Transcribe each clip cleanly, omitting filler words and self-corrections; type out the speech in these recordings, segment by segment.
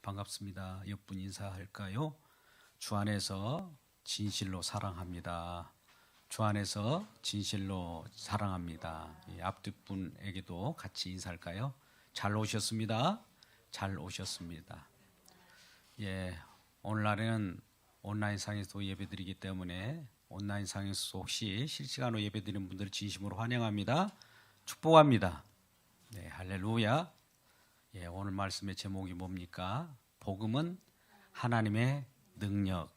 반갑습니다. 옆분 인사할까요? 주 안에서 진실로 사랑합니다. 주 안에서 진실로 사랑합니다. 앞뒷 분에게도 같이 인사할까요? 잘 오셨습니다. 잘 오셨습니다. 오늘날에는 온라인상에서 예배드리기 때문에 온라인상에서 혹시 실시간으로 예배드리는 분들 진심으로 환영합니다. 축복합니다. 네, 할렐루야. 오늘 말씀의 제목이 뭡니까? 복음은 하나님의 능력.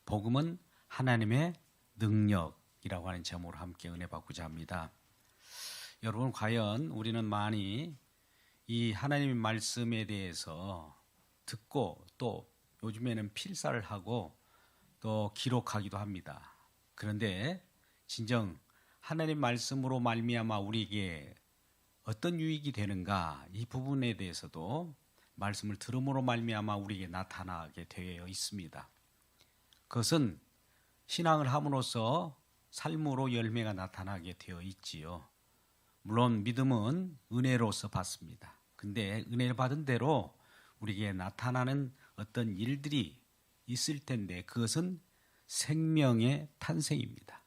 복음은 하나님의 능력이라고 하는 제목으로 함께 은혜 받고자 합니다. 여러분, 과연 우리는 많이 이 하나님의 말씀에 대해서 듣고 또 요즘에는 필사를 하고 또 기록하기도 합니다. 그런데 진정 하나님 말씀으로 말미암아 우리에게 어떤 유익이 되는가, 이 부분에 대해서도 말씀을 들음으로 말미암아 우리에게 나타나게 되어 있습니다. 그것은 신앙을 함으로써 삶으로 열매가 나타나게 되어 있지요. 물론 믿음은 은혜로서 받습니다. 근데 은혜를 받은 대로 우리에게 나타나는 어떤 일들이 있을 텐데 그것은 생명의 탄생입니다.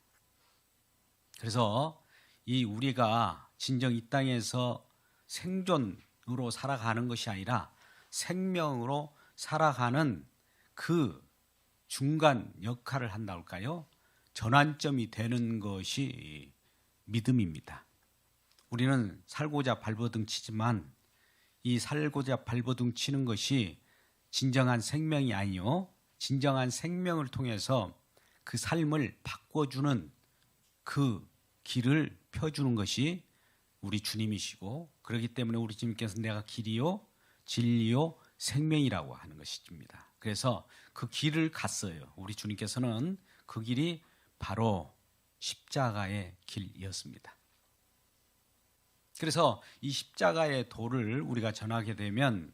그래서 이 우리가 진정 이 땅에서 생존으로 살아가는 것이 아니라 생명으로 살아가는 그 중간 역할을 한다고 할까요? 전환점이 되는 것이 믿음입니다. 우리는 살고자 발버둥 치지만 이 살고자 발버둥 치는 것이 진정한 생명이 아니요, 진정한 생명을 통해서 그 삶을 바꿔주는 그 길을 펴주는 것이 우리 주님이시고, 그렇기 때문에 우리 주님께서 내가 길이요 진리요 생명이라고 하는 것입니다. 그래서 그 길을 갔어요. 우리 주님께서는 그 길이 바로 십자가의 길이었습니다. 그래서 이 십자가의 도를 우리가 전하게 되면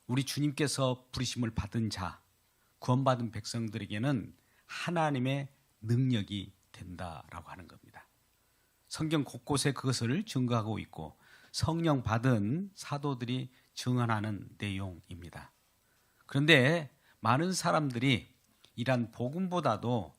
우리 주님께서 부르심을 받은 자, 구원받은 백성들에게는 하나님의 능력이 된다라고 하는 겁니다. 성경 곳곳에 그것을 증거하고 있고 성령 받은 사도들이 증언하는 내용입니다. 그런데 많은 사람들이 이러한 복음보다도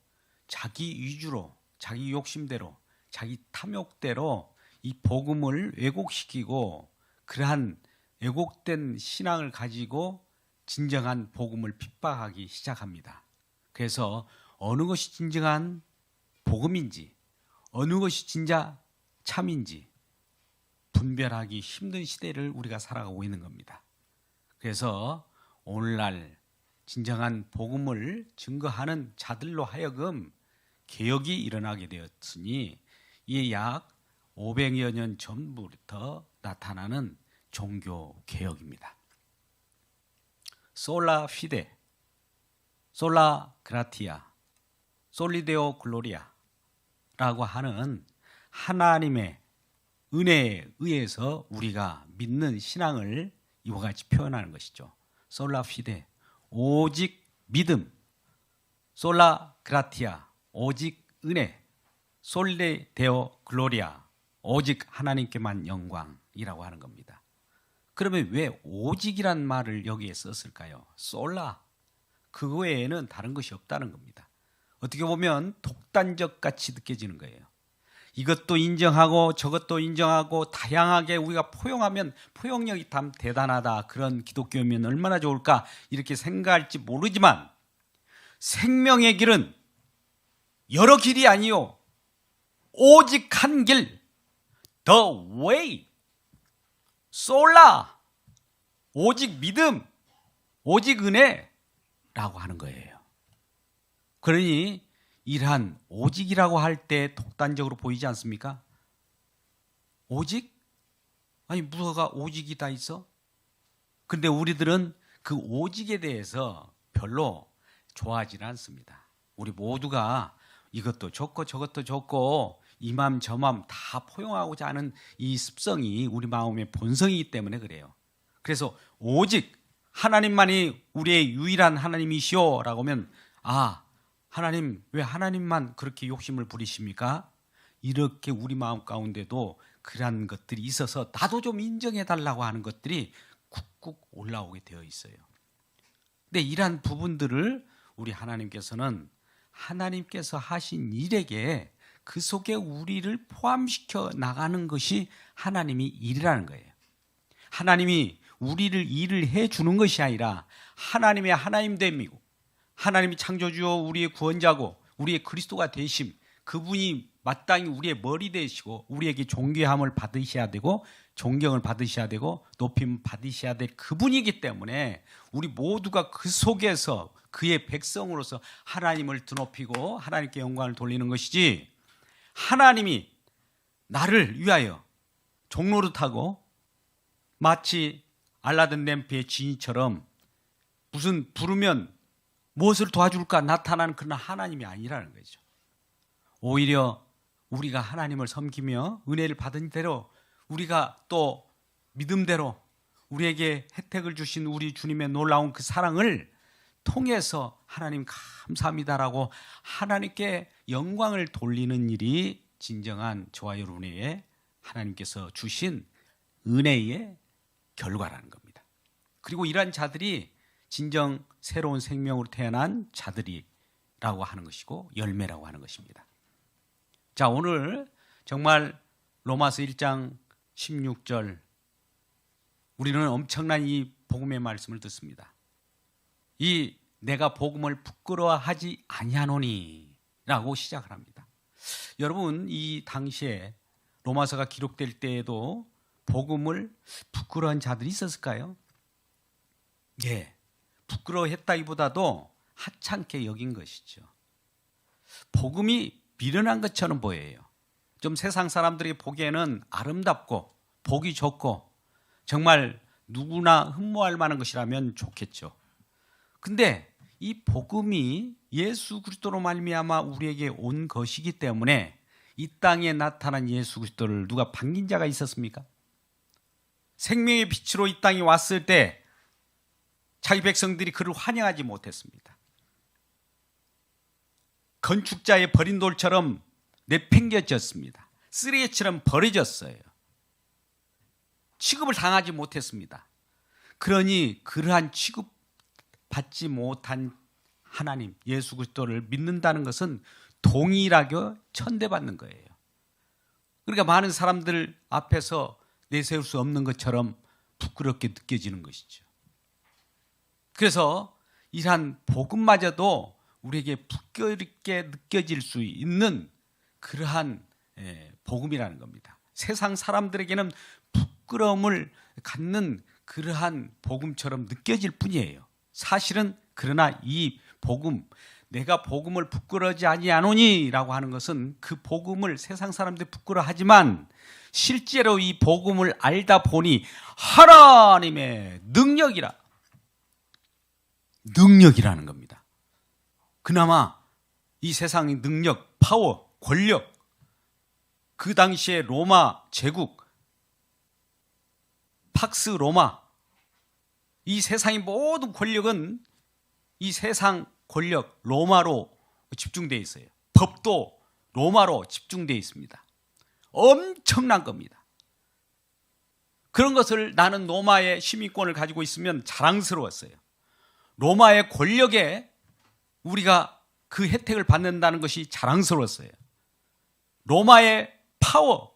자기 위주로, 자기 욕심대로, 자기 탐욕대로 이 복음을 왜곡시키고 그러한 왜곡된 신앙을 가지고 진정한 복음을 핍박하기 시작합니다. 그래서 어느 것이 진정한 복음인지, 어느 것이 진짜 참인지 분별하기 힘든 시대를 우리가 살아가고 있는 겁니다. 그래서 오늘날 진정한 복음을 증거하는 자들로 하여금 개혁이 일어나게 되었으니 이에 약 500여 년 전부터 나타나는 종교 개혁입니다. 솔라 피데, 솔라 그라티아, 솔리데오 글로리아 라고 하는 하나님의 은혜에 의해서 우리가 믿는 신앙을 이와 같이 표현하는 것이죠. 솔라 피데, 오직 믿음, 솔라 그라티아, 오직 은혜, 솔레 데오 글로리아, 오직 하나님께만 영광이라고 하는 겁니다. 그러면 왜 오직이란 말을 여기에 썼을까요? 솔라, 그 외에는 다른 것이 없다는 겁니다. 어떻게 보면 독단적 같이 느껴지는 거예요. 이것도 인정하고 저것도 인정하고 다양하게 우리가 포용하면 포용력이 참 대단하다, 그런 기독교면 얼마나 좋을까 이렇게 생각할지 모르지만 생명의 길은 여러 길이 아니요, 오직 한 길, the way, 솔라, 오직 믿음, 오직 은혜라고 하는 거예요. 그러니 이러한 오직이라고 할 때 독단적으로 보이지 않습니까? 오직? 아니 뭐가 오직이 다 있어? 근데 우리들은 그 오직에 대해서 별로 좋아하지는 않습니다. 우리 모두가 이것도 좋고 저것도 좋고 이맘 저맘 다 포용하고자 하는 이 습성이 우리 마음의 본성이기 때문에 그래요. 그래서 오직 하나님만이 우리의 유일한 하나님이시오 라고 하면, 하나님, 왜 하나님만 그렇게 욕심을 부리십니까? 이렇게 우리 마음 가운데도 그러한 것들이 있어서 나도 좀 인정해 달라고 하는 것들이 쿡쿡 올라오게 되어 있어요. 근데 이러한 부분들을 우리 하나님께서는 하나님께서 하신 일에게 그 속에 우리를 포함시켜 나가는 것이 하나님이 일이라는 거예요. 하나님이 우리를 일을 해주는 것이 아니라 하나님의 하나님됨이고 하나님이 창조주요 우리의 구원자고 우리의 그리스도가 되심, 그분이 마땅히 우리의 머리 되시고 우리에게 존귀함을 받으셔야 되고 존경을 받으셔야 되고 높임 받으셔야 될 그분이기 때문에 우리 모두가 그 속에서 그의 백성으로서 하나님을 드높이고 하나님께 영광을 돌리는 것이지, 하나님이 나를 위하여 종노릇하고 마치 알라딘 램프의 지니처럼 무슨 부르면 무엇을 도와줄까 나타나는 그런 하나님이 아니라는 거죠. 오히려 우리가 하나님을 섬기며 은혜를 받은 대로 우리가 또 믿음대로 우리에게 혜택을 주신 우리 주님의 놀라운 그 사랑을 통해서 하나님 감사합니다라고 하나님께 영광을 돌리는 일이 진정한 저와 여러분에게 하나님께서 주신 은혜의 결과라는 겁니다. 그리고 이러한 자들이 진정 새로운 생명으로 태어난 자들이라고 하는 것이고 열매라고 하는 것입니다. 자, 오늘 정말 로마서 1장 16절 우리는 엄청난 이 복음의 말씀을 듣습니다. 이 내가 복음을 부끄러워하지 아니하노니 라고 시작을 합니다. 여러분, 이 당시에 로마서가 기록될 때에도 복음을 부끄러워한 자들이 있었을까요? 예, 부끄러워했다기보다도 하찮게 여긴 것이죠. 복음이 미련한 것처럼 보여요. 좀 세상 사람들이 보기에는 아름답고 보기 좋고 정말 누구나 흠모할 만한 것이라면 좋겠죠. 근데 이 복음이 예수 그리스도로 말미암아 우리에게 온 것이기 때문에 이 땅에 나타난 예수 그리스도를 누가 반긴 자가 있었습니까? 생명의 빛으로 이 땅에 왔을 때 자기 백성들이 그를 환영하지 못했습니다. 건축자의 버린 돌처럼 내팽겨졌습니다. 쓰레기처럼 버려졌어요. 취급을 당하지 못했습니다. 그러니 그러한 취급받지 못한 하나님 예수 그리스도를 믿는다는 것은 동일하게 천대받는 거예요. 그러니까 많은 사람들 앞에서 내세울 수 없는 것처럼 부끄럽게 느껴지는 것이죠. 그래서 이러한 복음마저도 우리에게 부끄럽게 느껴질 수 있는 그러한 복음이라는 겁니다. 세상 사람들에게는 부끄러움을 갖는 그러한 복음처럼 느껴질 뿐이에요. 사실은 그러나 이 복음, 내가 복음을 부끄러워하지 아니하노니 라고 하는 것은 그 복음을 세상 사람들이 부끄러워하지만 실제로 이 복음을 알다 보니 하나님의 능력이라는 겁니다. 그나마 이 세상의 능력, 파워, 권력, 그 당시에 로마 제국, 팍스 로마, 이 세상의 모든 권력은 이 세상 권력 로마로 집중되어 있어요. 법도 로마로 집중되어 있습니다. 엄청난 겁니다. 그런 것을 나는 로마의 시민권을 가지고 있으면 자랑스러웠어요. 로마의 권력에 우리가 그 혜택을 받는다는 것이 자랑스러웠어요. 로마의 파워,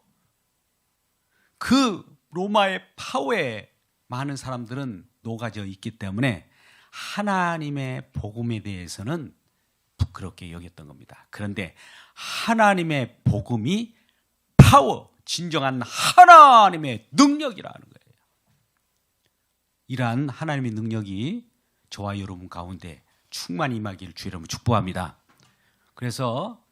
그 로마의 파워에 많은 사람들은 녹아져 있기 때문에 하나님의 복음에 대해서는 부끄럽게 여겼던 겁니다. 그런데 하나님의 복음이 파워, 진정한 하나님의 능력이라는 거예요. 이러한 하나님의 능력이 저와 여러분 가운데 충만히 임하기를 주 여러분 축복합니다. 그래서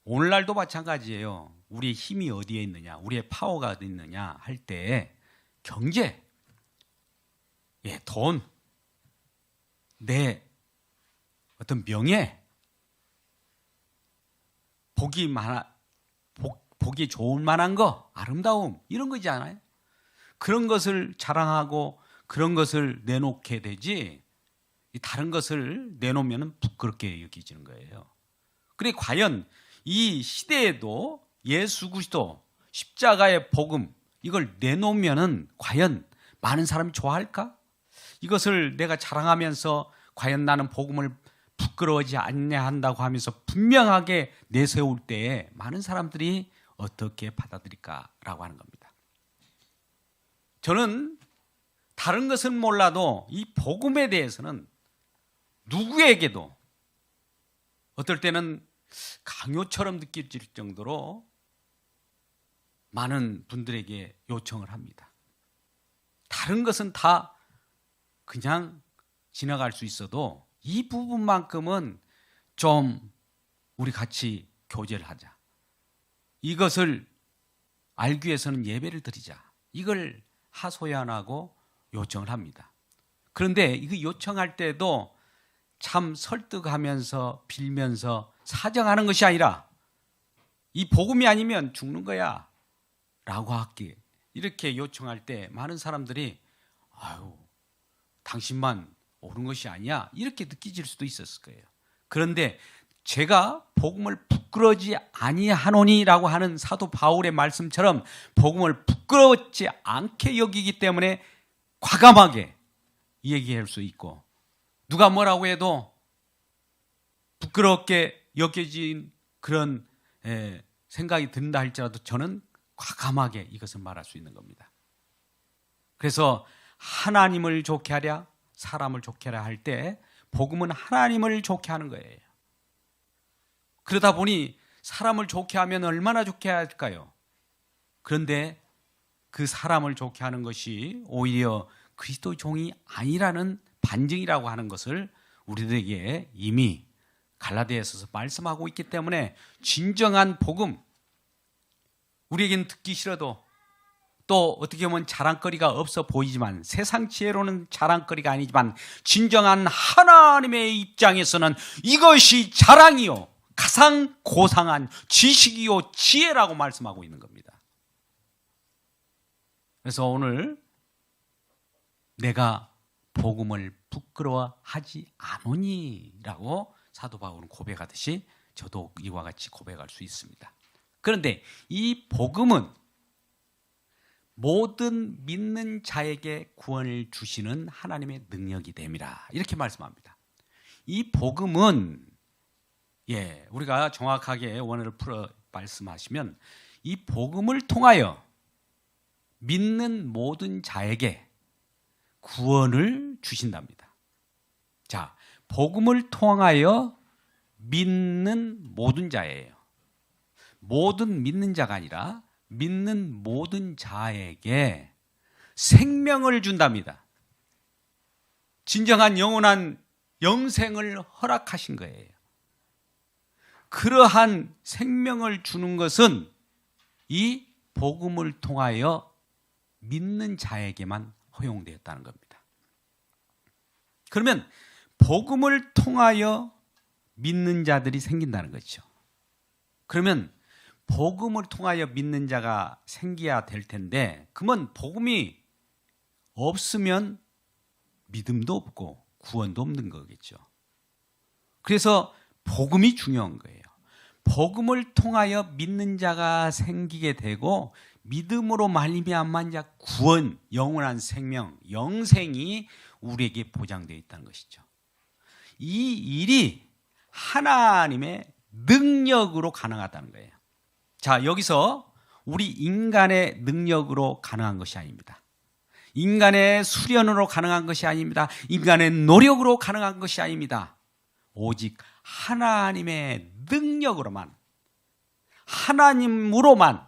오늘날도 마찬가지예요. 우리의 힘이 어디에 있느냐, 우리의 파워가 어디 있느냐 할 때 경제, 돈, 내 어떤 명예, 보기 좋을 만한 거, 아름다움 이런 거지 않아요? 그런 것을 자랑하고 그런 것을 내놓게 되지 다른 것을 내놓으면 부끄럽게 여기지는 거예요. 그래 과연 이 시대에도 예수 그리스도 십자가의 복음 이걸 내놓으면은 과연 많은 사람이 좋아할까? 이것을 내가 자랑하면서 과연 나는 복음을 부끄러워하지 않냐 한다고 하면서 분명하게 내세울 때에 많은 사람들이 어떻게 받아들일까라고 하는 겁니다. 저는 다른 것은 몰라도 이 복음에 대해서는 누구에게도 어떨 때는 강요처럼 느껴질 정도로 많은 분들에게 요청을 합니다. 다른 것은 다 그냥 지나갈 수 있어도 이 부분만큼은 좀 우리 같이 교제를 하자. 이것을 알기 위해서는 예배를 드리자. 이걸 하소연하고 요청을 합니다. 그런데 이거 요청할 때도 참 설득하면서 빌면서 사정하는 것이 아니라 이 복음이 아니면 죽는 거야 라고 하기 이렇게 요청할 때 많은 사람들이 아유 당신만 옳은 것이 아니야 이렇게 느끼질 수도 있었을 거예요. 그런데 제가 복음을 부끄러워지 아니하노니라고 하는 사도 바울의 말씀처럼 복음을 부끄러워지 않게 여기기 때문에 과감하게 얘기할 수 있고 누가 뭐라고 해도 부끄럽게 여겨진 그런 생각이 든다 할지라도 저는 과감하게 이것을 말할 수 있는 겁니다. 그래서 하나님을 좋게 하랴 사람을 좋게 하랴 할 때 복음은 하나님을 좋게 하는 거예요. 그러다 보니 사람을 좋게 하면 얼마나 좋게 할까요? 그런데 그 사람을 좋게 하는 것이 오히려 그리스도 종이 아니라는 반증이라고 하는 것을 우리들에게 이미 갈라디아서에서 말씀하고 있기 때문에 진정한 복음 우리에게는 듣기 싫어도 또 어떻게 보면 자랑거리가 없어 보이지만 세상 지혜로는 자랑거리가 아니지만 진정한 하나님의 입장에서는 이것이 자랑이요 가장 고상한 지식이요 지혜라고 말씀하고 있는 겁니다. 그래서 오늘 내가 복음을 부끄러워하지 않으니라고 사도 바울은 고백하듯이 저도 이와 같이 고백할 수 있습니다. 그런데 이 복음은 모든 믿는 자에게 구원을 주시는 하나님의 능력이 됨이라 이렇게 말씀합니다. 이 복음은 우리가 정확하게 원어를 풀어 말씀하시면 이 복음을 통하여 믿는 모든 자에게 구원을 주신답니다. 자, 복음을 통하여 믿는 모든 자예요. 모든 믿는 자가 아니라 믿는 모든 자에게 생명을 준답니다. 진정한 영원한 영생을 허락하신 거예요. 그러한 생명을 주는 것은 이 복음을 통하여 믿는 자에게만 허용되었다는 겁니다. 그러면 복음을 통하여 믿는 자들이 생긴다는 거죠. 그러면 복음을 통하여 믿는 자가 생겨야 될 텐데 그러면 복음이 없으면 믿음도 없고 구원도 없는 거겠죠. 그래서 복음이 중요한 거예요. 복음을 통하여 믿는 자가 생기게 되고 믿음으로 말미암아 구원, 영원한 생명, 영생이 우리에게 보장되어 있다는 것이죠. 이 일이 하나님의 능력으로 가능하다는 거예요. 자, 여기서 우리 인간의 능력으로 가능한 것이 아닙니다. 인간의 수련으로 가능한 것이 아닙니다. 인간의 노력으로 가능한 것이 아닙니다. 오직 하나님의 능력으로만, 하나님으로만,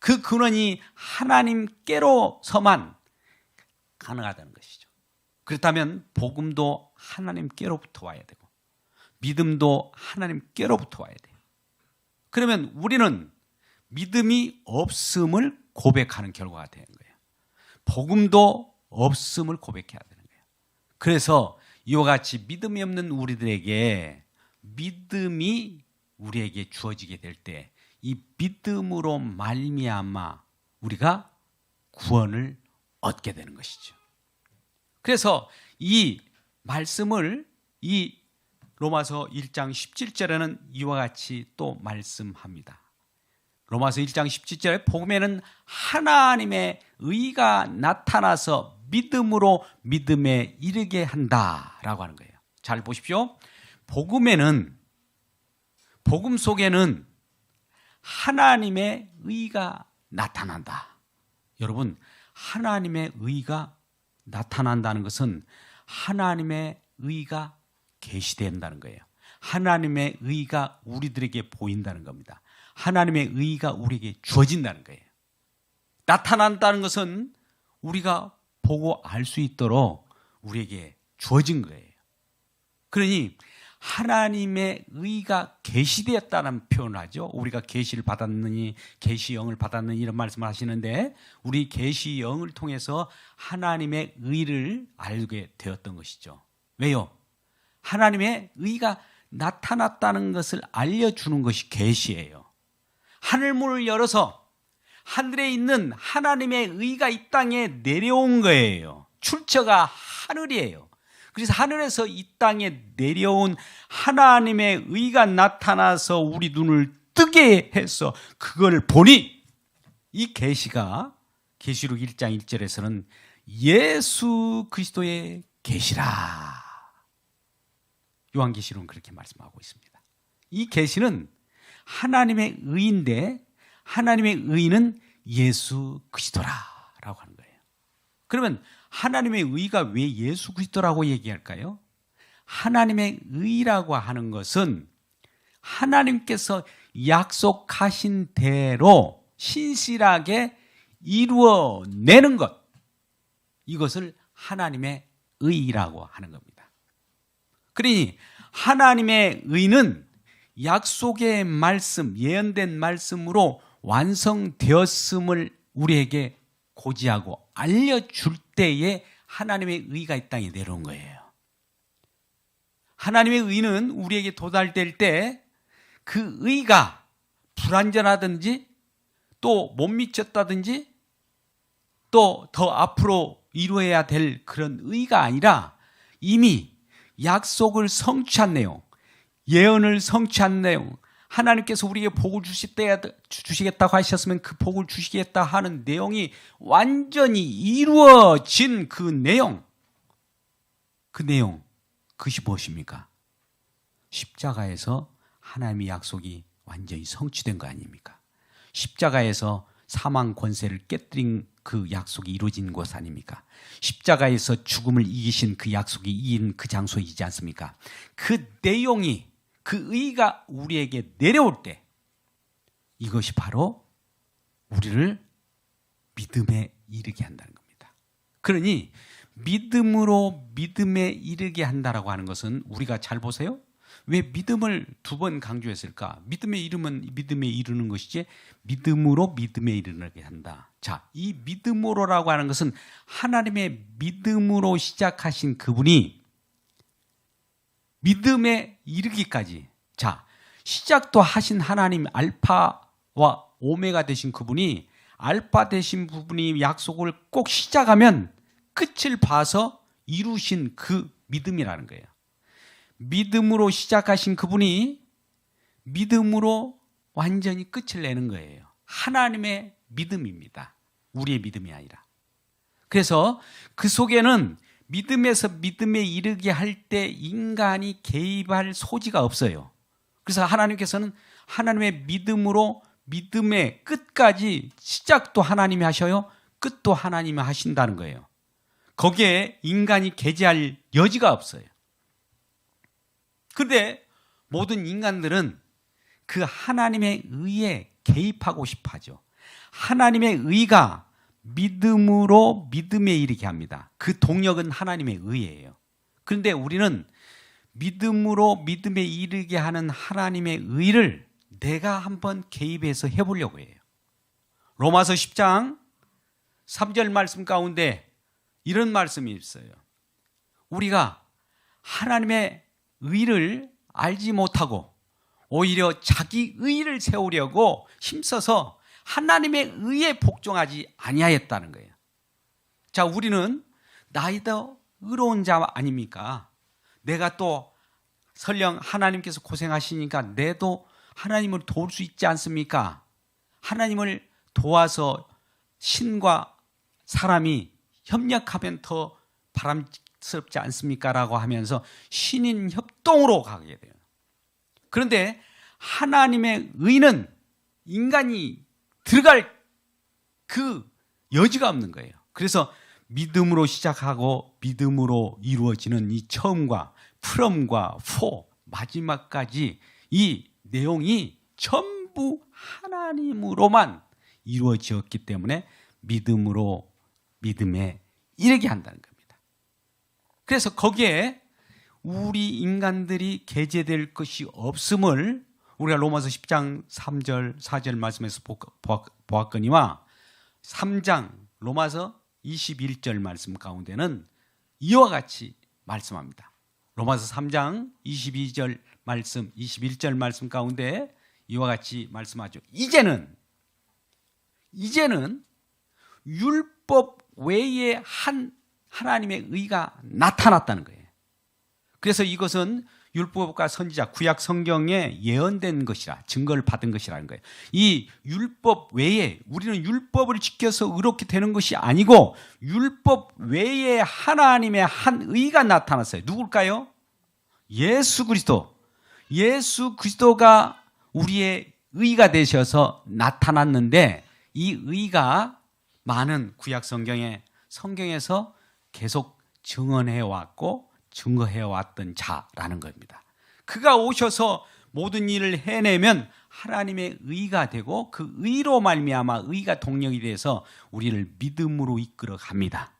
그 근원이 하나님께로서만 가능하다는 것이죠. 그렇다면 복음도 하나님께로부터 와야 되고 믿음도 하나님께로부터 와야 돼요. 그러면 우리는 믿음이 없음을 고백하는 결과가 되는 거예요. 복음도 없음을 고백해야 되는 거예요. 그래서 이와 같이 믿음이 없는 우리들에게 믿음이 우리에게 주어지게 될 때 이 믿음으로 말미암아 우리가 구원을 얻게 되는 것이죠. 그래서 이 말씀을 이 로마서 1장 17절에는 이와 같이 또 말씀합니다. 로마서 1장 17절에 복음에는 하나님의 의가 나타나서 믿음으로 믿음에 이르게 한다라고 하는 거예요. 잘 보십시오. 복음 속에는 하나님의 의가 나타난다. 여러분, 하나님의 의가 나타난다는 것은 하나님의 의가 계시된다는 거예요. 하나님의 의가 우리들에게 보인다는 겁니다. 하나님의 의가 우리에게 주어진다는 거예요. 나타난다는 것은 우리가 보고 알 수 있도록 우리에게 주어진 거예요. 그러니 하나님의 의가 계시되었다는 표현을 하죠. 우리가 계시를 받았느니, 계시영을 받았느니 이런 말씀을 하시는데, 우리 계시영을 통해서 하나님의 의를 알게 되었던 것이죠. 왜요? 하나님의 의가 나타났다는 것을 알려주는 것이 계시예요. 하늘문을 열어서 하늘에 있는 하나님의 의가 이 땅에 내려온 거예요. 출처가 하늘이에요. 그래서 하늘에서 이 땅에 내려온 하나님의 의가 나타나서 우리 눈을 뜨게 해서 그걸 보니, 이 계시가 계시록 1장 1절에서는 예수 그리스도의 계시라. 요한계시록은 그렇게 말씀하고 있습니다. 이 계시는 하나님의 의인데, 하나님의 의는 예수 그리스도라라고 하는 거예요. 그러면 하나님의 의가 왜 예수 그리스도라고 얘기할까요? 하나님의 의라고 하는 것은 하나님께서 약속하신 대로 신실하게 이루어내는 것, 이것을 하나님의 의라고 하는 겁니다. 그러니 하나님의 의는 약속의 말씀, 예언된 말씀으로 완성되었음을 우리에게 고지하고 알려줄 때에 하나님의 의가 이 땅에 내려온 거예요. 하나님의 의는 우리에게 도달될 때 그 의가 불완전하든지 또 못 미쳤다든지 또 더 앞으로 이루어야 될 그런 의가 아니라 이미 약속을 성취한 내용, 예언을 성취한 내용, 하나님께서 우리에게 복을 주시겠다고 하셨으면 그 복을 주시겠다 하는 내용이 완전히 이루어진 그 내용, 그것이 무엇입니까? 십자가에서 하나님의 약속이 완전히 성취된 거 아닙니까? 십자가에서 사망 권세를 깨뜨린 그 약속이 이루어진 곳 아닙니까? 십자가에서 죽음을 이기신 그 약속이 이긴 그 장소이지 않습니까? 그 내용이, 그 의가 우리에게 내려올 때 이것이 바로 우리를 믿음에 이르게 한다는 겁니다. 그러니 믿음으로 믿음에 이르게 한다라고 하는 것은, 우리가 잘 보세요. 왜 믿음을 두 번 강조했을까? 믿음에 이르면 믿음에 이르는 것이지 믿음으로 믿음에 이르게 한다. 자, 이 믿음으로라고 하는 것은 하나님의 믿음으로 시작하신 그분이 믿음에 이르기까지, 자, 시작도 하신 하나님, 알파와 오메가 되신 그분이, 알파 되신 부분이 약속을 꼭 시작하면 끝을 봐서 이루신 그 믿음이라는 거예요. 믿음으로 시작하신 그분이 믿음으로 완전히 끝을 내는 거예요. 하나님의 믿음입니다. 우리의 믿음이 아니라. 그래서 그 속에는 믿음에서 믿음에 이르게 할 때 인간이 개입할 소지가 없어요. 그래서 하나님께서는 하나님의 믿음으로 믿음의 끝까지, 시작도 하나님이 하셔요, 끝도 하나님이 하신다는 거예요. 거기에 인간이 개재할 여지가 없어요. 그런데 모든 인간들은 그 하나님의 의에 개입하고 싶어 하죠. 하나님의 의가 믿음으로 믿음에 이르게 합니다. 그 동력은 하나님의 의예요. 그런데 우리는 믿음으로 믿음에 이르게 하는 하나님의 의를 내가 한번 개입해서 해보려고 해요. 로마서 10장 3절 말씀 가운데 이런 말씀이 있어요. 우리가 하나님의 의를 알지 못하고 오히려 자기 의를 세우려고 힘써서 하나님의 의에 복종하지 아니하였다는 거예요. 자, 우리는 나이도 의로운 자 아닙니까? 내가 또 설령 하나님께서 고생하시니까 내도 하나님을 도울 수 있지 않습니까? 하나님을 도와서 신과 사람이 협력하면 더 바람스럽지 않습니까? 라고 하면서 신인 협동으로 가게 돼요. 그런데 하나님의 의는 인간이 들어갈 그 여지가 없는 거예요. 그래서 믿음으로 시작하고 믿음으로 이루어지는 이 처음과 프롬과 포 마지막까지 이 내용이 전부 하나님으로만 이루어졌기 때문에 믿음으로 믿음에 이르게 한다는 겁니다. 그래서 거기에 우리 인간들이 계제될 것이 없음을 우리가 로마서 10장 3절 4절 말씀에서 보았거니와 3장 로마서 21절 말씀 가운데는 이와 같이 말씀합니다. 로마서 3장 22절 말씀 21절 말씀 가운데 이와 같이 말씀하죠. 이제는 율법 외에 하나님의 의가 나타났다는 거예요. 그래서 이것은 율법과 선지자 구약 성경에 예언된 것이라 증거를 받은 것이라는 거예요. 이 율법 외에 우리는 율법을 지켜서 의롭게 되는 것이 아니고 율법 외에 하나님의 한 의가 나타났어요. 누굴까요? 예수 그리스도. 예수 그리스도가 우리의 의가 되셔서 나타났는데 이 의가 많은 구약 성경에서 계속 증언해 왔고 증거해 왔던 자라는 겁니다. 그가 오셔서 모든 일을 해내면 하나님의 의가 되고 그 의로 말미암아 의가 동력이 돼서 우리를 믿음으로 이끌어 갑니다.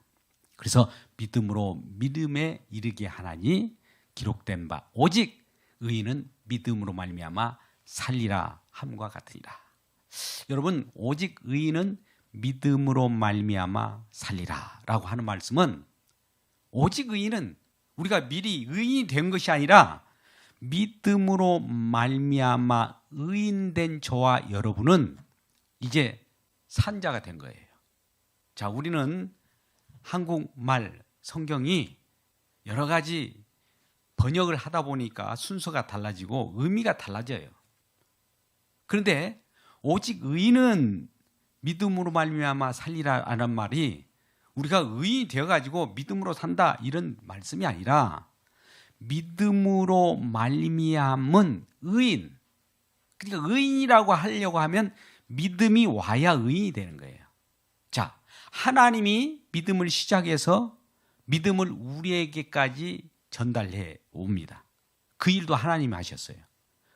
그래서 믿음으로 믿음에 이르게 하나니 기록된 바 오직 의인은 믿음으로 말미암아 살리라 함과 같으니라. 여러분, 오직 의인은 믿음으로 말미암아 살리라라고 하는 말씀은 오직 의인은 우리가 미리 의인이 된 것이 아니라 믿음으로 말미암아 의인된 저와 여러분은 이제 산자가 된 거예요. 자, 우리는 한국말 성경이 여러 가지 번역을 하다 보니까 순서가 달라지고 의미가 달라져요. 그런데 오직 의인은 믿음으로 말미암아 살리라는 말이 우리가 의인이 되어가지고 믿음으로 산다 이런 말씀이 아니라 믿음으로 말미암은 의인. 그러니까 의인이라고 하려고 하면 믿음이 와야 의인이 되는 거예요. 자, 하나님이 믿음을 시작해서 믿음을 우리에게까지 전달해 옵니다. 그 일도 하나님이 하셨어요.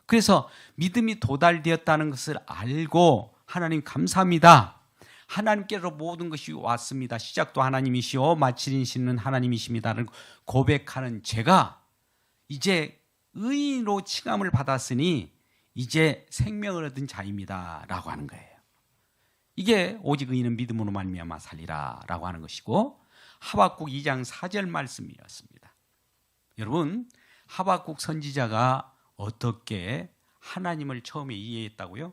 그래서 믿음이 도달되었다는 것을 알고 하나님 감사합니다. 하나님께로 모든 것이 왔습니다. 시작도 하나님이시오 마치시는 하나님이십니다를 고백하는 제가 이제 의인으로 칭함을 받았으니 이제 생명을 얻은 자입니다 라고 하는 거예요. 이게 오직 의인은 믿음으로 말미암아 살리라 라고 하는 것이고 하박국 2장 4절 말씀이었습니다. 여러분, 하박국 선지자가 어떻게 하나님을 처음에 이해했다고요?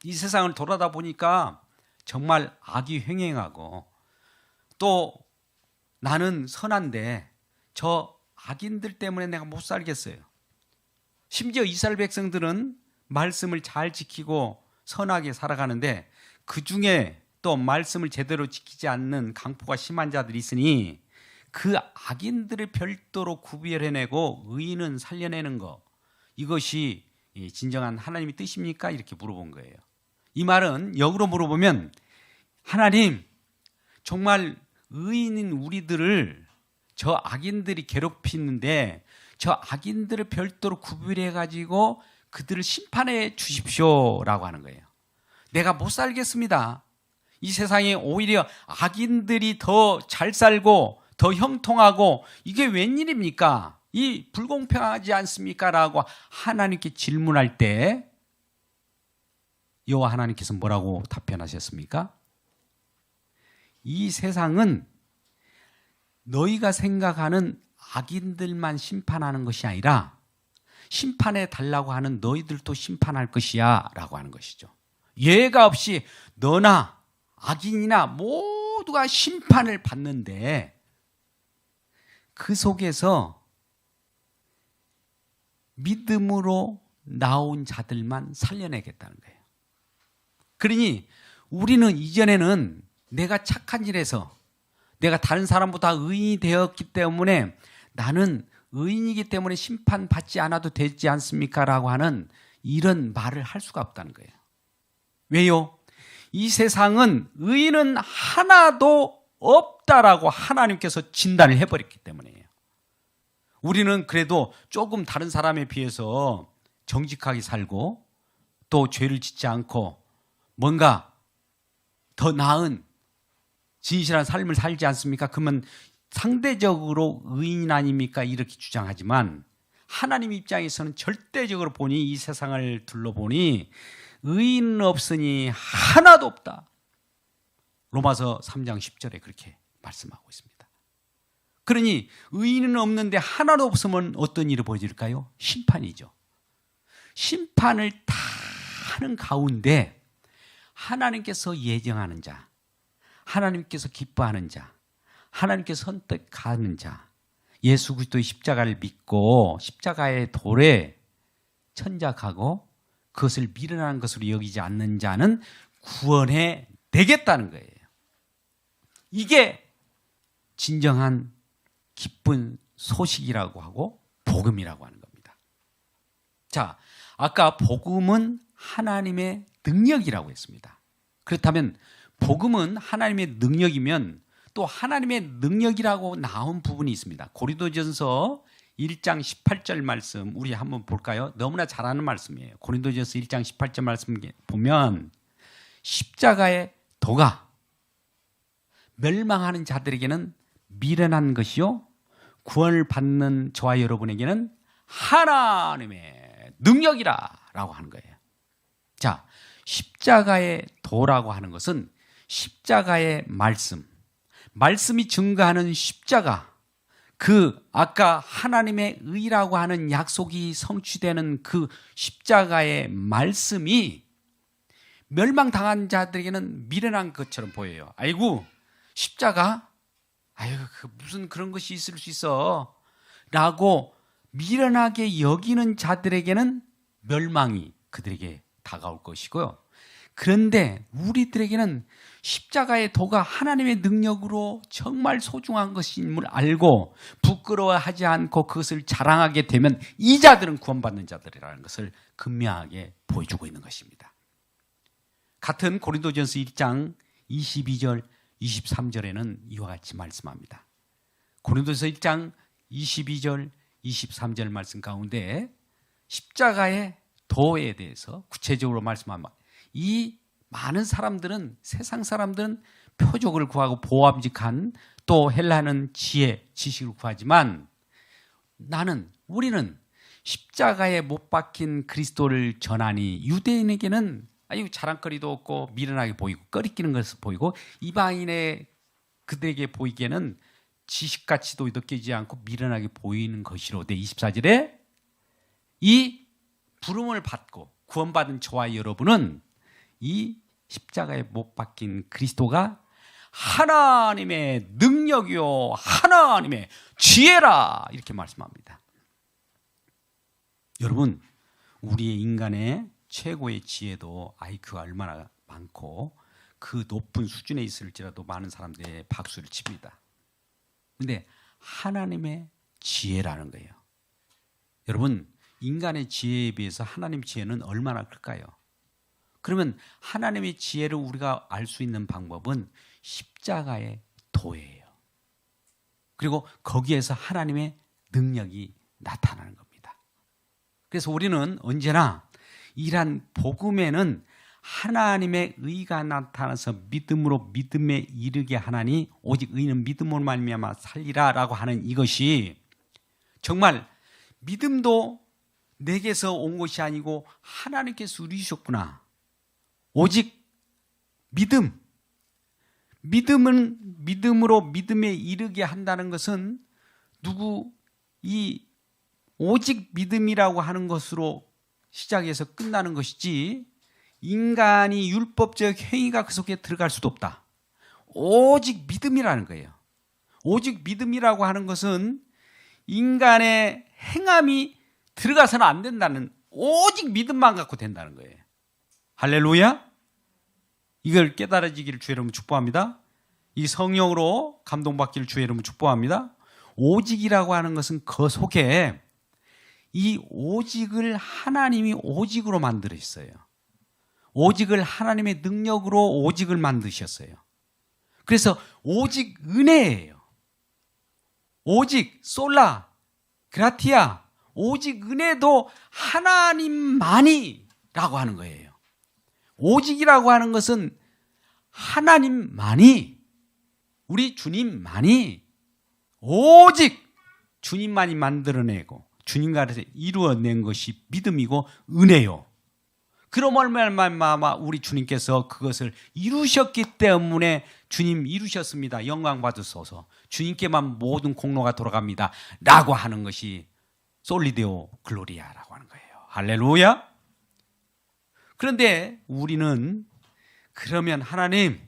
이 세상을 돌아다 보니까 정말 악이 횡행하고 또 나는 선한데 저 악인들 때문에 내가 못 살겠어요. 심지어 이스라엘 백성들은 말씀을 잘 지키고 선하게 살아가는데 그 중에 또 말씀을 제대로 지키지 않는 강포가 심한 자들이 있으니 그 악인들을 별도로 구별해내고 의인은 살려내는 것, 이것이 진정한 하나님의 뜻입니까? 이렇게 물어본 거예요. 이 말은 역으로 물어보면 하나님 정말 의인인 우리들을 저 악인들이 괴롭히는데 저 악인들을 별도로 구별해 가지고 그들을 심판해 주십시오라고 하는 거예요. 내가 못 살겠습니다. 이 세상에 오히려 악인들이 더 잘 살고 더 형통하고 이게 웬일입니까? 이 불공평하지 않습니까? 라고 하나님께 질문할 때 여호와 하나님께서 뭐라고 답변하셨습니까? 이 세상은 너희가 생각하는 악인들만 심판하는 것이 아니라 심판해 달라고 하는 너희들도 심판할 것이야 라고 하는 것이죠. 예외가 없이 너나 악인이나 모두가 심판을 받는데 그 속에서 믿음으로 나온 자들만 살려내겠다는 거예요. 그러니 우리는 이전에는 내가 착한 일에서 내가 다른 사람보다 의인이 되었기 때문에 나는 의인이기 때문에 심판받지 않아도 되지 않습니까? 라고 하는 이런 말을 할 수가 없다는 거예요. 왜요? 이 세상은 의인은 하나도 없다라고 하나님께서 진단을 해버렸기 때문이에요. 우리는 그래도 조금 다른 사람에 비해서 정직하게 살고 또 죄를 짓지 않고 뭔가 더 나은 진실한 삶을 살지 않습니까? 그러면 상대적으로 의인 아닙니까? 이렇게 주장하지만 하나님 입장에서는 절대적으로 보니 이 세상을 둘러보니 의인은 없으니 하나도 없다. 로마서 3장 10절에 그렇게 말씀하고 있습니다. 그러니 의인은 없는데 하나도 없으면 어떤 일이 벌어질까요? 심판이죠. 심판을 다 하는 가운데 하나님께서 예정하는 자, 하나님께서 기뻐하는 자, 하나님께서 선택하는 자, 예수 그리스도의 십자가를 믿고 십자가의 돌에 천작하고 그것을 미련한 것으로 여기지 않는 자는 구원해 내겠다는 거예요. 이게 진정한 기쁜 소식이라고 하고 복음이라고 하는 겁니다. 자, 아까 복음은 하나님의 능력이라고 했습니다. 그렇다면 복음은 하나님의 능력이면 또 하나님의 능력이라고 나온 부분이 있습니다. 고린도전서 1장 18절 말씀 우리 한번 볼까요? 너무나 잘 아는 말씀이에요. 고린도전서 1장 18절 말씀 보면 십자가의 도가 멸망하는 자들에게는 미련한 것이요 구원을 받는 저와 여러분에게는 하나님의 능력이라 라고 하는 거예요. 자, 십자가의 도라고 하는 것은 십자가의 말씀이 증거하는 십자가, 그 아까 하나님의 의라고 하는 약속이 성취되는 그 십자가의 말씀이 멸망당한 자들에게는 미련한 것처럼 보여요. 아이고 십자가? 아이고 무슨 그런 것이 있을 수 있어 라고 미련하게 여기는 자들에게는 멸망이 그들에게 다가올 것이고요. 그런데 우리들에게는 십자가의 도가 하나님의 능력으로 정말 소중한 것임을 알고 부끄러워하지 않고 그것을 자랑하게 되면 이 자들은 구원받는 자들이라는 것을 분명하게 보여주고 있는 것입니다. 같은 고린도전서 1장 22절 23절에는 이와 같이 말씀합니다. 고린도전서 1장 22절 23절 말씀 가운데 십자가의 도에 대해서 구체적으로 말씀합니다. 이 많은 사람들은 세상 사람들은 표적을 구하고 보암직한 또 헬라는 지혜, 지식을 구하지만 우리는 십자가에 못 박힌 그리스도를 전하니 유대인에게는 자랑거리도 없고 미련하게 보이고 꺼리끼는 것을 보이고 이방인의 그들에게 보이기에는 지식가치도 느끼지 않고 미련하게 보이는 것이로 내 24절에 이 부름을 받고 구원받은 저와 여러분은 이 십자가에 못 박힌 그리스도가 하나님의 능력이요 하나님의 지혜라 이렇게 말씀합니다. 여러분 우리의 인간의 최고의 지혜도 IQ가 얼마나 많고 그 높은 수준에 있을지라도 많은 사람들의 박수를 칩니다. 그런데 하나님의 지혜라는 거예요. 여러분 인간의 지혜에 비해서 하나님의 지혜는 얼마나 클까요? 그러면 하나님의 지혜를 우리가 알 수 있는 방법은 십자가의 도예요. 그리고 거기에서 하나님의 능력이 나타나는 겁니다. 그래서 우리는 언제나 이러한 복음에는 하나님의 의가 나타나서 믿음으로 믿음에 이르게 하나니 오직 의는 믿음으로 말미암아 살리라 라고 하는 이것이 정말 믿음도 내게서 온 것이 아니고 하나님께서 이루셨구나. 오직 믿음은 믿음으로 믿음에 이르게 한다는 것은 오직 믿음이라고 하는 것으로 시작해서 끝나는 것이지 인간이 율법적 행위가 그 속에 들어갈 수도 없다. 오직 믿음이라는 거예요. 오직 믿음이라고 하는 것은 인간의 행함이 들어가서는 안 된다는 오직 믿음만 갖고 된다는 거예요. 할렐루야. 이걸 깨달아지기를 주의 이름으로 축복합니다. 이 성령으로 감동받기를 주의 이름으로 축복합니다. 오직이라고 하는 것은 그 속에 이 오직을 하나님이 오직으로 만들으셨어요. 오직을 하나님의 능력으로 오직을 만드셨어요. 그래서 오직 은혜예요. 오직 솔라 그라티아 오직 은혜도 하나님만이 라고 하는 거예요. 오직이라고 하는 것은 하나님만이 우리 주님만이 오직 주님만이 만들어내고 주님과에서 이루어낸 것이 믿음이고 은혜요. 그러므로 말미암아 우리 주님께서 그것을 이루셨기 때문에 주님 이루셨습니다. 영광 받으소서. 주님께만 모든 공로가 돌아갑니다. 라고 하는 것이 솔리데오 글로리아라고 하는 거예요. 할렐루야. 그런데 우리는 그러면 하나님,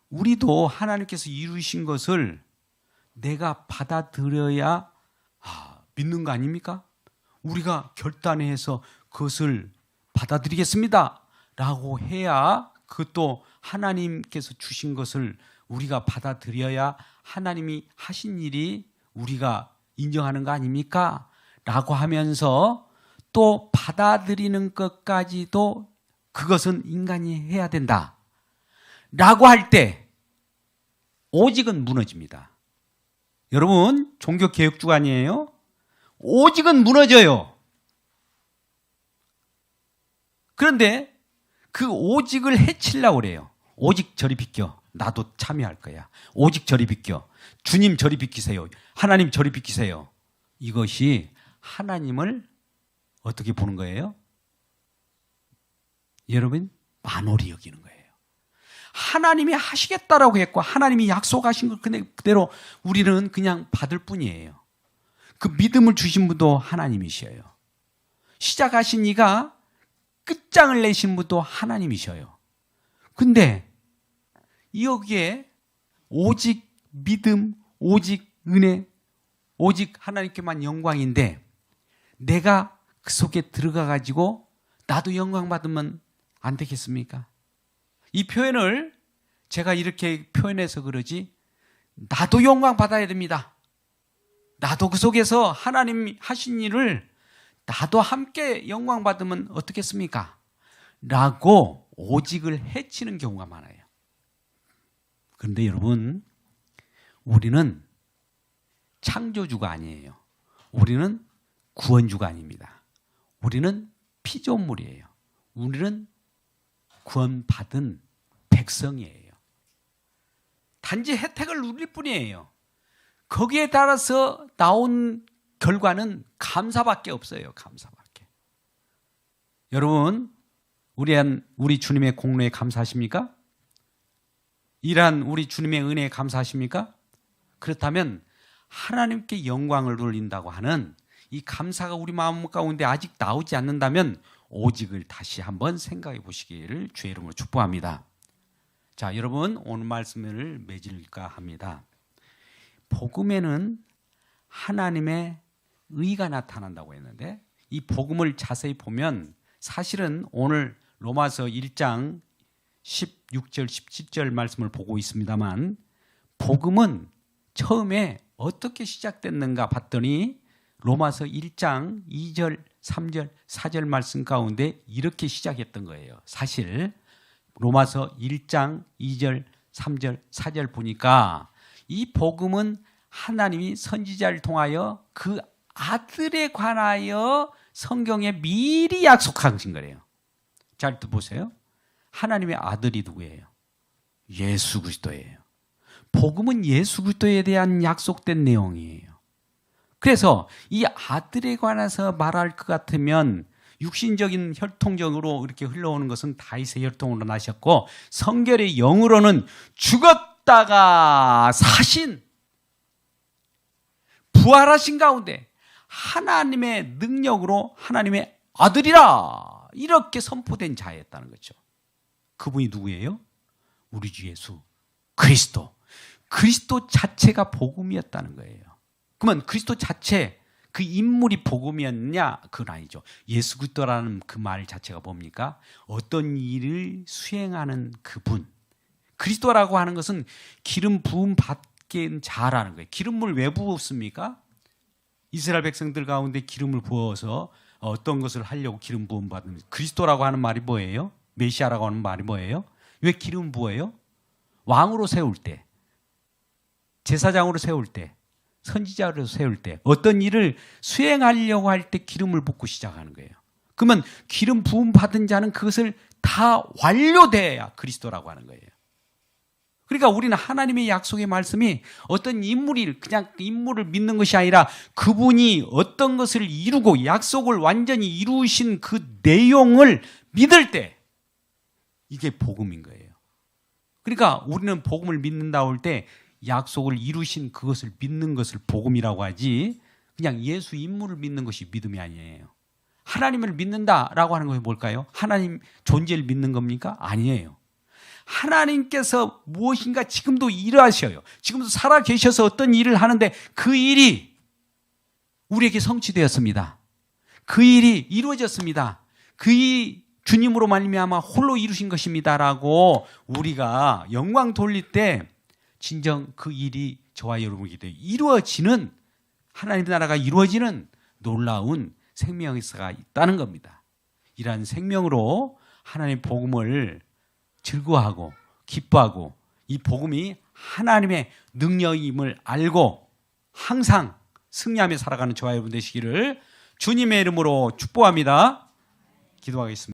우리도 하나님께서 이루신 것을 내가 받아들여야 믿는 거 아닙니까? 우리가 결단해서 그것을 받아들이겠습니다 라고 해야 그것도 하나님께서 주신 것을 우리가 받아들여야 하나님이 하신 일이 우리가 인정하는 거 아닙니까? 라고 하면서 또 받아들이는 것까지도 그것은 인간이 해야 된다 라고 할 때 오직은 무너집니다. 여러분 종교개혁주가 아니에요? 오직은 무너져요. 그런데 그 오직을 해치려고 그래요. 오직 저리 비켜. 나도 참여할 거야. 오직 저리 비켜. 주님 저리 비키세요. 하나님 저리 비키세요. 이것이 하나님을 어떻게 보는 거예요? 여러분 만홀히 여기는 거예요. 하나님이 하시겠다라고 했고 하나님이 약속하신 것 그대로 우리는 그냥 받을 뿐이에요. 그 믿음을 주신 분도 하나님이셔요. 시작하신 이가 끝장을 내신 분도 하나님이셔요. 근데 여기에 오직 믿음, 오직 은혜, 오직 하나님께만 영광인데 내가 그 속에 들어가 가지고 나도 영광 받으면 안 되겠습니까? 이 표현을 제가 이렇게 표현해서 그러지 나도 영광 받아야 됩니다. 나도 그 속에서 하나님 하신 일을 나도 함께 영광 받으면 어떻겠습니까? 라고 오직을 해치는 경우가 많아요. 그런데 여러분 우리는 창조주가 아니에요. 우리는 구원주가 아닙니다. 우리는 피조물이에요. 우리는 구원받은 백성이에요. 단지 혜택을 누릴 뿐이에요. 거기에 따라서 나온 결과는 감사밖에 없어요. 감사밖에. 여러분 우리 주님의 공로에 감사하십니까? 이러한 우리 주님의 은혜에 감사하십니까? 그렇다면 하나님께 영광을 돌린다고 하는 이 감사가 우리 마음 가운데 아직 나오지 않는다면 오직을 다시 한번 생각해 보시기를 주의 이름으로 축복합니다. 자, 여러분 오늘 말씀을 맺을까 합니다. 복음에는 하나님의 의가 나타난다고 했는데 이 복음을 자세히 보면 사실은 오늘 로마서 1장 16절 17절 말씀을 보고 있습니다만 복음은 처음에 어떻게 시작됐는가 봤더니 로마서 1장 2절 3절 4절 말씀 가운데 이렇게 시작했던 거예요. 사실 로마서 1장 2절 3절 4절 보니까 이 복음은 하나님이 선지자를 통하여 그 아들에 관하여 성경에 미리 약속하신 거래요. 잘 보세요. 하나님의 아들이 누구예요? 예수 그리스도예요. 복음은 예수 그리스도에 대한 약속된 내용이에요. 그래서 이 아들에 관해서 말할 것 같으면 육신적인 혈통적으로 이렇게 흘러오는 것은 다윗의 혈통으로 나셨고 성결의 영으로는 죽었다가 사신 부활하신 가운데 하나님의 능력으로 하나님의 아들이라 이렇게 선포된 자였다는 거죠. 그분이 누구예요? 우리 주 예수 그리스도. 그리스도 자체가 복음이었다는 거예요. 그러면 그리스도 자체 그 인물이 복음이었냐? 그건 아니죠. 예수 그리스도라는 그 말 자체가 뭡니까? 어떤 일을 수행하는 그분, 그리스도라고 하는 것은 기름 부음 받긴 자라는 거예요. 기름을 왜 부었습니까? 이스라엘 백성들 가운데 기름을 부어서 어떤 것을 하려고 기름 부음 받는 그리스도라고 하는 말이 뭐예요? 메시아라고 하는 말이 뭐예요? 왜 기름 부어요? 왕으로 세울 때, 제사장으로 세울 때, 선지자로 세울 때, 어떤 일을 수행하려고 할 때 기름을 붓고 시작하는 거예요. 그러면 기름 부음 받은 자는 그것을 다 완료돼야 그리스도라고 하는 거예요. 그러니까 우리는 하나님의 약속의 말씀이 어떤 인물이 그냥 인물을 믿는 것이 아니라 그분이 어떤 것을 이루고 약속을 완전히 이루신 그 내용을 믿을 때 이게 복음인 거예요. 그러니까 우리는 복음을 믿는다고 할 때 약속을 이루신 그것을 믿는 것을 복음이라고 하지 그냥 예수 인물을 믿는 것이 믿음이 아니에요. 하나님을 믿는다라고 하는 것이 뭘까요? 하나님 존재를 믿는 겁니까? 아니에요. 하나님께서 무엇인가 지금도 일하셔요. 지금도 살아 계셔서 어떤 일을 하는데 그 일이 우리에게 성취되었습니다. 그 일이 이루어졌습니다. 그 일이 주님으로 말미암아 홀로 이루신 것입니다라고 우리가 영광 돌릴 때 진정 그 일이 저와 여러분에게 이루어지는 하나님의 나라가 이루어지는 놀라운 생명에서가 있다는 겁니다. 이러한 생명으로 하나님의 복음을 즐거워하고 기뻐하고 이 복음이 하나님의 능력임을 알고 항상 승리하며 살아가는 저와 여러분 되시기를 주님의 이름으로 축복합니다. 기도하겠습니다.